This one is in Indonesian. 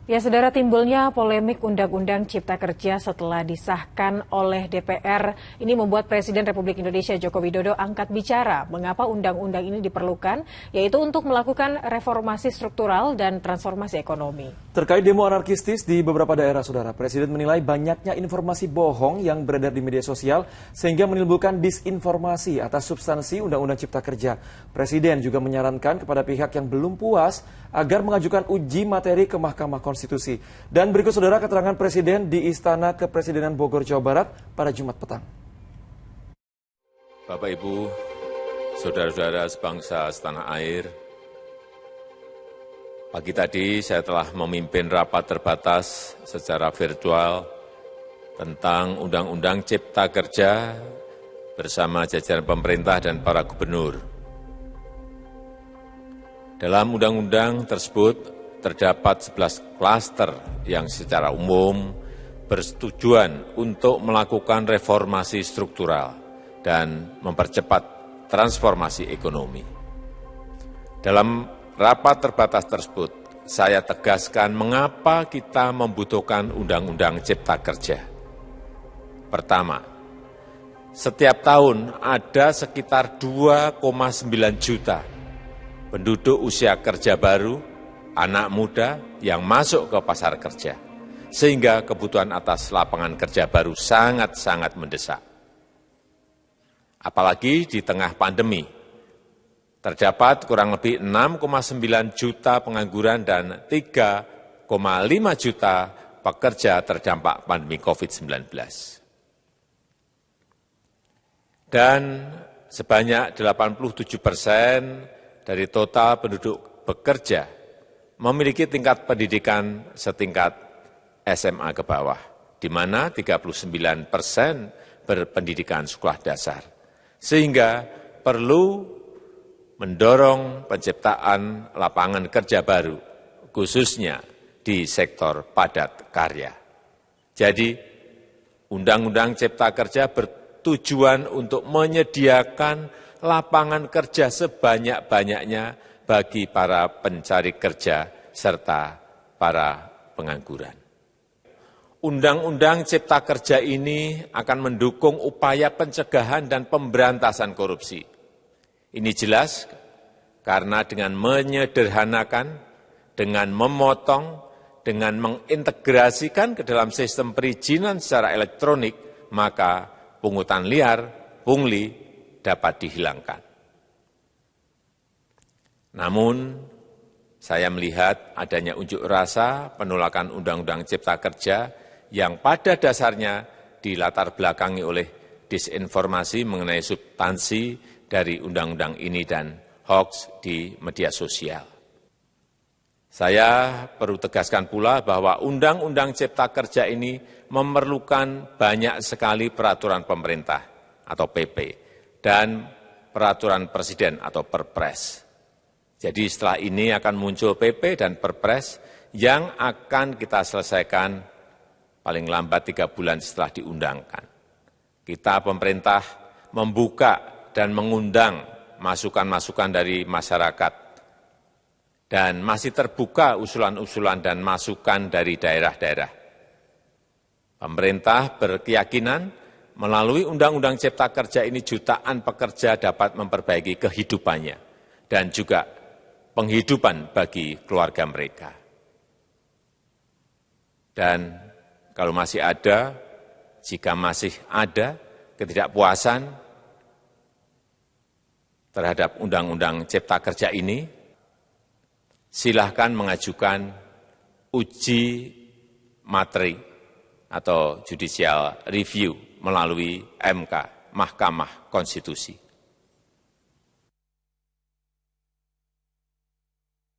Ya, saudara, timbulnya polemik Undang-Undang Cipta Kerja setelah disahkan oleh DPR. Ini membuat Presiden Republik Indonesia Joko Widodo angkat bicara mengapa undang-undang ini diperlukan, yaitu untuk melakukan reformasi struktural dan transformasi ekonomi. Terkait demo anarkistis di beberapa daerah, saudara, Presiden menilai banyaknya informasi bohong yang beredar di media sosial sehingga menimbulkan disinformasi atas substansi Undang-Undang Cipta Kerja. Presiden juga menyarankan kepada pihak yang belum puas agar mengajukan uji materi ke Mahkamah Konstitusi. Dan berikut saudara keterangan Presiden di Istana Kepresidenan Bogor, Jawa Barat pada Jumat petang. Bapak Ibu, saudara-saudara sebangsa setanah air, pagi tadi saya telah memimpin rapat terbatas secara virtual tentang Undang-Undang Cipta Kerja bersama jajaran pemerintah dan para gubernur. Dalam undang-undang tersebut terdapat 11 klaster yang secara umum bertujuan untuk melakukan reformasi struktural dan mempercepat transformasi ekonomi. Dalam rapat terbatas tersebut, saya tegaskan mengapa kita membutuhkan Undang-Undang Cipta Kerja. Pertama, setiap tahun ada sekitar 2,9 juta penduduk usia kerja baru, anak muda yang masuk ke pasar kerja, sehingga kebutuhan atas lapangan kerja baru sangat-sangat mendesak. Apalagi di tengah pandemi, terdapat kurang lebih 6,9 juta pengangguran dan 3,5 juta pekerja terdampak pandemi COVID-19. Dan sebanyak 87% dari total penduduk bekerja memiliki tingkat pendidikan setingkat SMA ke bawah, di mana 39% berpendidikan sekolah dasar. Sehingga perlu mendorong penciptaan lapangan kerja baru, khususnya di sektor padat karya. Jadi, Undang-Undang Cipta Kerja bertujuan untuk menyediakan lapangan kerja sebanyak-banyaknya bagi para pencari kerja serta para pengangguran. Undang-Undang Cipta Kerja ini akan mendukung upaya pencegahan dan pemberantasan korupsi. Ini jelas karena dengan menyederhanakan, dengan memotong, dengan mengintegrasikan ke dalam sistem perizinan secara elektronik, maka pungutan liar, pungli, dapat dihilangkan. Namun, saya melihat adanya unjuk rasa penolakan Undang-Undang Cipta Kerja yang pada dasarnya dilatar belakangi oleh disinformasi mengenai substansi dari undang-undang ini dan hoax di media sosial. Saya perlu tegaskan pula bahwa Undang-Undang Cipta Kerja ini memerlukan banyak sekali peraturan pemerintah atau PP dan peraturan presiden atau perpres. Jadi setelah ini akan muncul PP dan perpres yang akan kita selesaikan paling lambat 3 bulan setelah diundangkan. Kita pemerintah membuka dan mengundang masukan-masukan dari masyarakat dan masih terbuka usulan-usulan dan masukan dari daerah-daerah. Pemerintah berkeyakinan melalui Undang-Undang Cipta Kerja ini jutaan pekerja dapat memperbaiki kehidupannya dan juga penghidupan bagi keluarga mereka. Dan kalau masih ada, jika masih ada ketidakpuasan terhadap Undang-Undang Cipta Kerja ini, silahkan mengajukan uji materi atau judicial review melalui MK, Mahkamah Konstitusi.